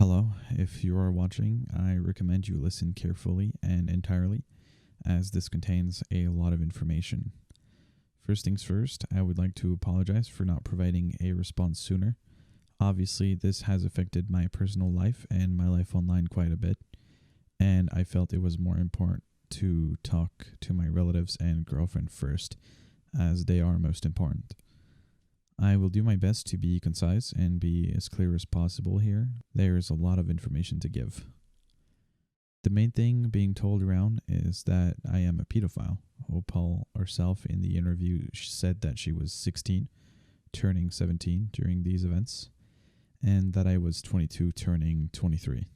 Hello, if you are watching, I recommend you listen carefully and entirely, as this contains a lot of information. First things first, I would like to apologize for not providing a response sooner. Obviously, this has affected my personal life and my life online quite a bit, and I felt it was more important to talk to my relatives and girlfriend first, as they are most important. I will do my best to be concise and be as clear as possible here. There is a lot of information to give. The main thing being told around is that I am a pedophile. Opal herself in the interview said that she was 16, turning 17 during these events, and that I was 22, turning 23.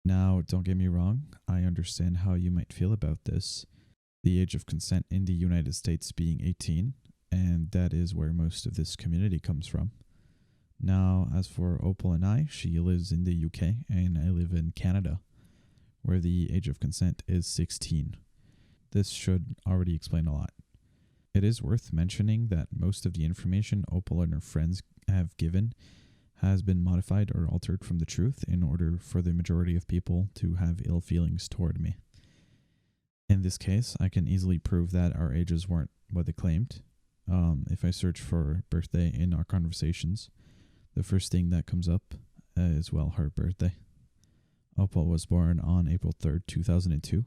Now, don't get me wrong, I understand how you might feel about this. The age of consent in the United States being 18, and that is where most of this community comes from. Now, as for Opal and I, she lives in the UK and I live in Canada, where the age of consent is 16. This should already explain a lot. It is worth mentioning that most of the information Opal and her friends have given has been modified or altered from the truth in order for the majority of people to have ill feelings toward me. In this case, I can easily prove that our ages weren't what they claimed. If I search for birthday in our conversations, the first thing that comes up is, well, her birthday. Opal was born on April 3rd, 2002,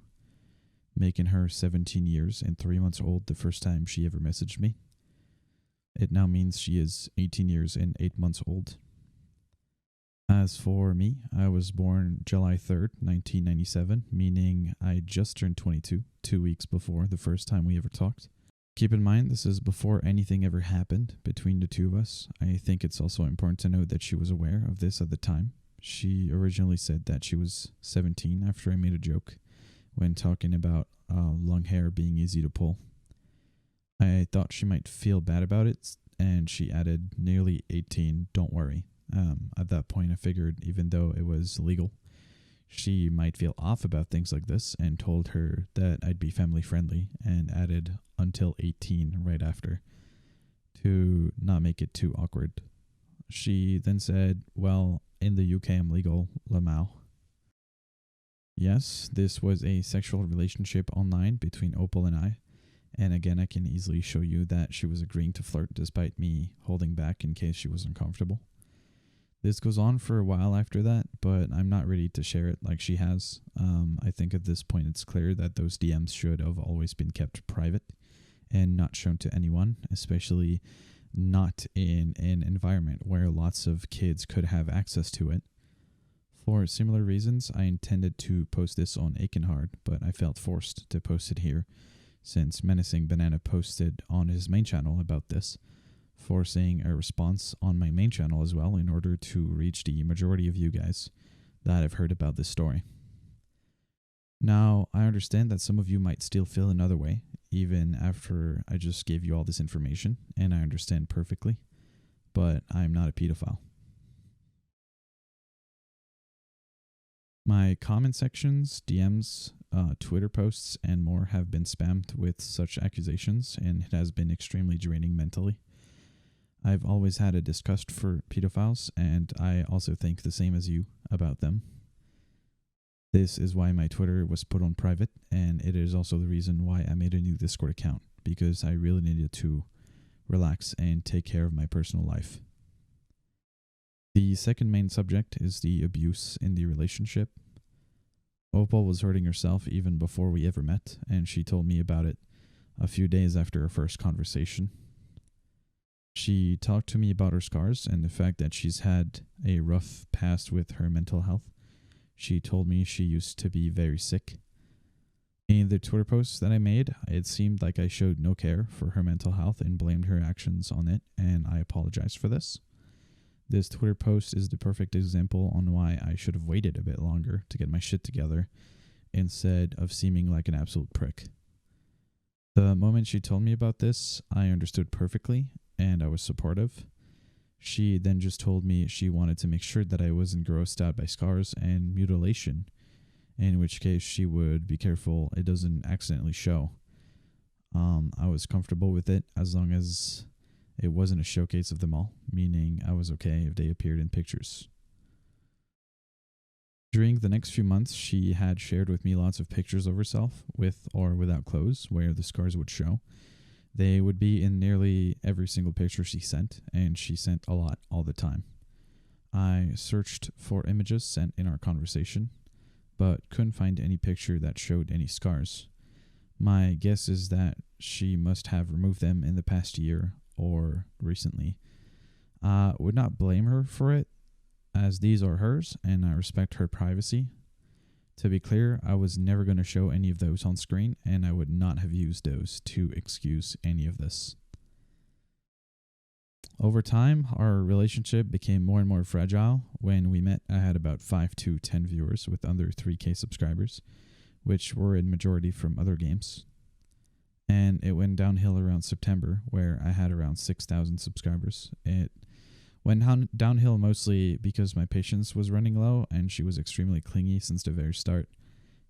making her 17 years and 3 months old the first time she ever messaged me. It now means she is 18 years and 8 months old. As for me, I was born July 3rd, 1997, meaning I just turned 22, 2 weeks before the first time we ever talked. Keep in mind, this is before anything ever happened between the two of us. I think it's also important to note that she was aware of this at the time. She originally said that she was 17 after I made a joke when talking about long hair being easy to pull. I thought she might feel bad about it, and she added, nearly 18, don't worry. At that point, I figured even though it was legal, she might feel off about things like this, and told her that I'd be family friendly and added until 18 right after to not make it too awkward. She then said, well, in the UK I'm legal, Lamau. Yes, this was a sexual relationship online between Opal and I, and again I can easily show you that she was agreeing to flirt despite me holding back in case she was uncomfortable. This goes on for a while after that, but I'm not ready to share it like she has. I think at this point it's clear that those DMs should have always been kept private and not shown to anyone, especially not in an environment where lots of kids could have access to it. For similar reasons, I intended to post this on Akenhard, but I felt forced to post it here, since Menacing Banana posted on his main channel about this, forcing a response on my main channel as well in order to reach the majority of you guys that have heard about this story. Now, I understand that some of you might still feel another way, even after I just gave you all this information, and I understand perfectly, but I'm not a pedophile. My comment sections, DMs, Twitter posts, and more have been spammed with such accusations, and it has been extremely draining mentally. I've always had a disgust for pedophiles, and I also think the same as you about them. This is why my Twitter was put on private, and it is also the reason why I made a new Discord account, because I really needed to relax and take care of my personal life. The second main subject is the abuse in the relationship. Opal was hurting herself even before we ever met, and she told me about it a few days after our first conversation. She talked to me about her scars and the fact that she's had a rough past with her mental health. She told me she used to be very sick. In the Twitter posts that I made, it seemed like I showed no care for her mental health and blamed her actions on it, and I apologize for this. This Twitter post is the perfect example on why I should have waited a bit longer to get my shit together instead of seeming like an absolute prick. The moment she told me about this, I understood perfectly, and I was supportive. She then just told me she wanted to make sure that I wasn't grossed out by scars and mutilation, in which case she would be careful it doesn't accidentally show. I was comfortable with it as long as it wasn't a showcase of them all, meaning I was okay if they appeared in pictures. During the next few months, she had shared with me lots of pictures of herself, with or without clothes, where the scars would show. They would be in nearly every single picture she sent, and she sent a lot all the time. I searched for images sent in our conversation, but couldn't find any picture that showed any scars. My guess is that she must have removed them in the past year or recently. I would not blame her for it, as these are hers and I respect her privacy. To be clear, I was never going to show any of those on screen, and I would not have used those to excuse any of this. Over time, our relationship became more and more fragile. When we met, I had about 5 to 10 viewers with under 3K subscribers, which were in majority from other games. And it went downhill around September, where I had around 6,000 subscribers. It went downhill mostly because my patience was running low and she was extremely clingy since the very start.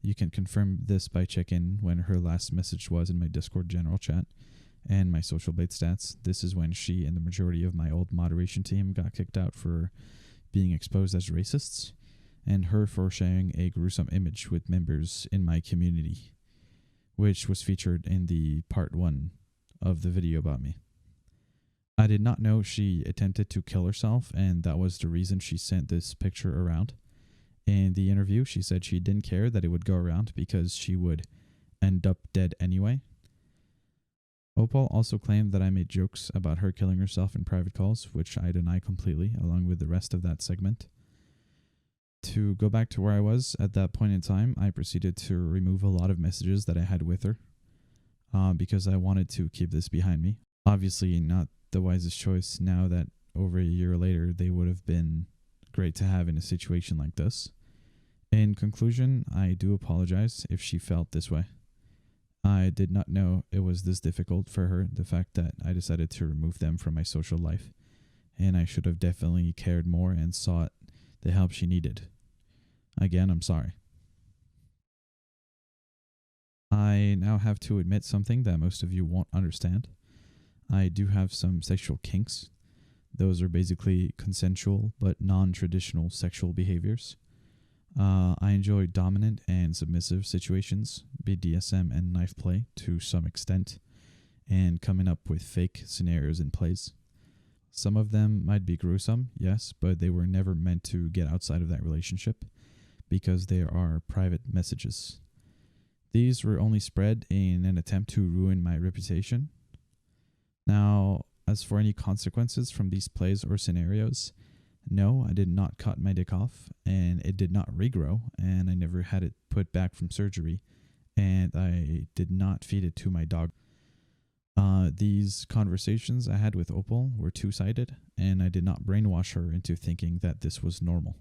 You can confirm this by checking when her last message was in my Discord general chat and my social blade stats. This is when she and the majority of my old moderation team got kicked out for being exposed as racists, and her for sharing a gruesome image with members in my community, which was featured in the part 1 of the video about me. I did not know she attempted to kill herself, and that was the reason she sent this picture around. In the interview, she said she didn't care that it would go around because she would end up dead anyway. Opal also claimed that I made jokes about her killing herself in private calls, which I deny completely, along with the rest of that segment. To go back to where I was at that point in time, I proceeded to remove a lot of messages that I had with her, because I wanted to keep this behind me. Obviously not the wisest choice now that over a year later they would have been great to have in a situation like this. In conclusion, I do apologize if she felt this way. I did not know it was this difficult for her, the fact that I decided to remove them from my social life, and I should have definitely cared more and sought the help she needed. Again, I'm sorry. I now have to admit something that most of you won't understand. I do have some sexual kinks. Those are basically consensual but non-traditional sexual behaviors. I enjoy dominant and submissive situations, BDSM and knife play to some extent, and coming up with fake scenarios and plays. Some of them might be gruesome, yes, but they were never meant to get outside of that relationship because they are private messages. These were only spread in an attempt to ruin my reputation. Now, as for any consequences from these plays or scenarios, no, I did not cut my dick off, and it did not regrow, and I never had it put back from surgery, and I did not feed it to my dog. These conversations I had with Opal were two-sided, and I did not brainwash her into thinking that this was normal.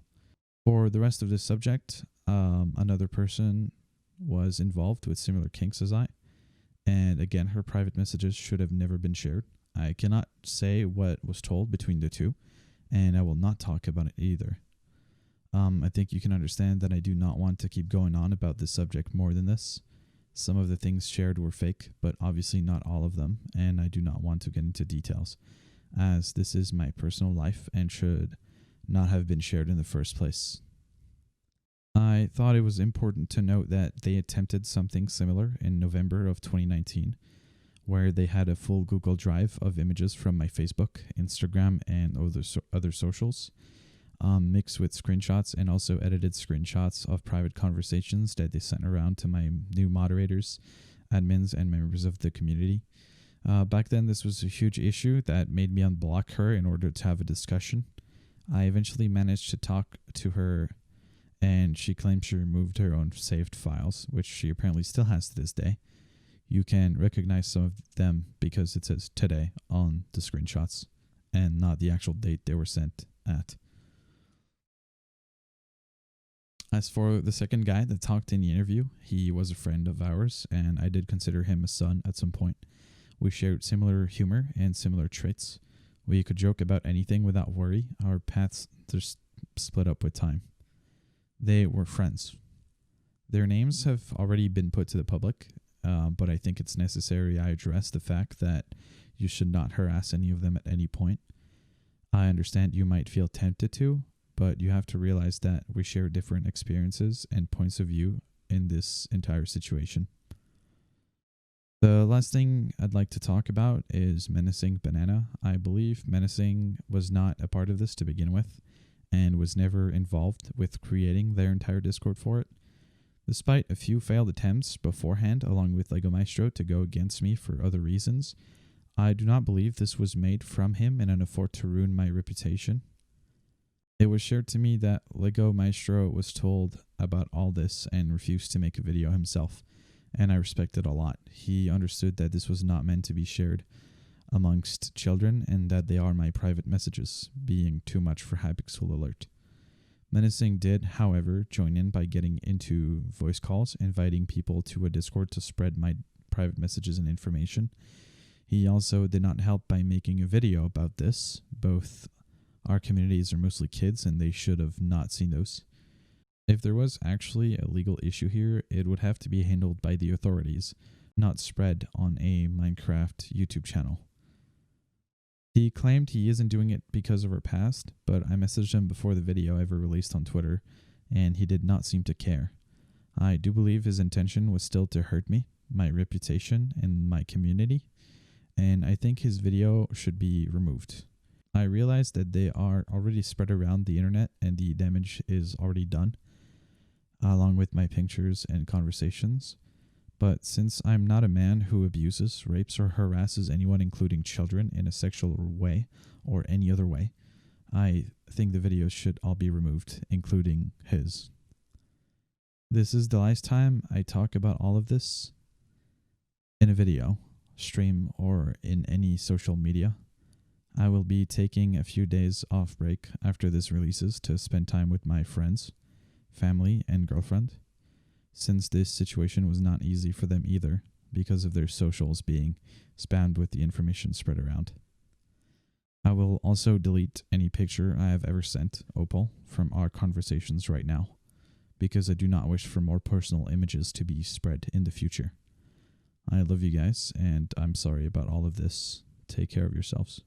For the rest of this subject, another person was involved with similar kinks as I, and again, her private messages should have never been shared. I cannot say what was told between the two, and I will not talk about it either. I think you can understand that I do not want to keep going on about this subject more than this. Some of the things shared were fake, but obviously not all of them, and I do not want to get into details, as this is my personal life and should not have been shared in the first place. I thought it was important to note that they attempted something similar in November of 2019, where they had a full Google Drive of images from my Facebook, Instagram, and other socials, mixed with screenshots and also edited screenshots of private conversations that they sent around to my new moderators, admins, and members of the community. Back then, this was a huge issue that made me unblock her in order to have a discussion. I eventually managed to talk to her, and she claimed she removed her own saved files, which she apparently still has to this day. You can recognize some of them because it says today on the screenshots and not the actual date they were sent at. As for the second guy that talked in the interview, he was a friend of ours, and I did consider him a son at some point. We shared similar humor and similar traits. We could joke about anything without worry. Our paths just split up with time. They were friends. Their names have already been put to the public, but I think it's necessary I address the fact that you should not harass any of them at any point. I understand you might feel tempted to, but you have to realize that we share different experiences and points of view in this entire situation. The last thing I'd like to talk about is Menacing Banana. I believe Menacing was not a part of this to begin with and was never involved with creating their entire Discord for it. Despite a few failed attempts beforehand, along with Lego Maestro, to go against me for other reasons, I do not believe this was made from him in an effort to ruin my reputation. It was shared to me that Lego Maestro was told about all this and refused to make a video himself, and I respect it a lot. He understood that this was not meant to be shared amongst children and that they are my private messages, being too much for Hypixel Alert. Menacing did, however, join in by getting into voice calls, inviting people to a Discord to spread my private messages and information. He also did not help by making a video about this. Both our communities are mostly kids, and they should have not seen those. If there was actually a legal issue here, it would have to be handled by the authorities, not spread on a Minecraft YouTube channel. He claimed he isn't doing it because of our past, but I messaged him before the video ever released on Twitter, and he did not seem to care. I do believe his intention was still to hurt me, my reputation, and my community, and I think his video should be removed. I realize that they are already spread around the internet and the damage is already done, along with my pictures and conversations. But since I'm not a man who abuses, rapes, or harasses anyone, including children, in a sexual way or any other way, I think the videos should all be removed, including his. This is the last time I talk about all of this in a video, stream, or in any social media. I will be taking a few days off break after this releases to spend time with my friends, family, and girlfriend, since this situation was not easy for them either because of their socials being spammed with the information spread around. I will also delete any picture I have ever sent Opal from our conversations right now, because I do not wish for more personal images to be spread in the future. I love you guys, and I'm sorry about all of this. Take care of yourselves.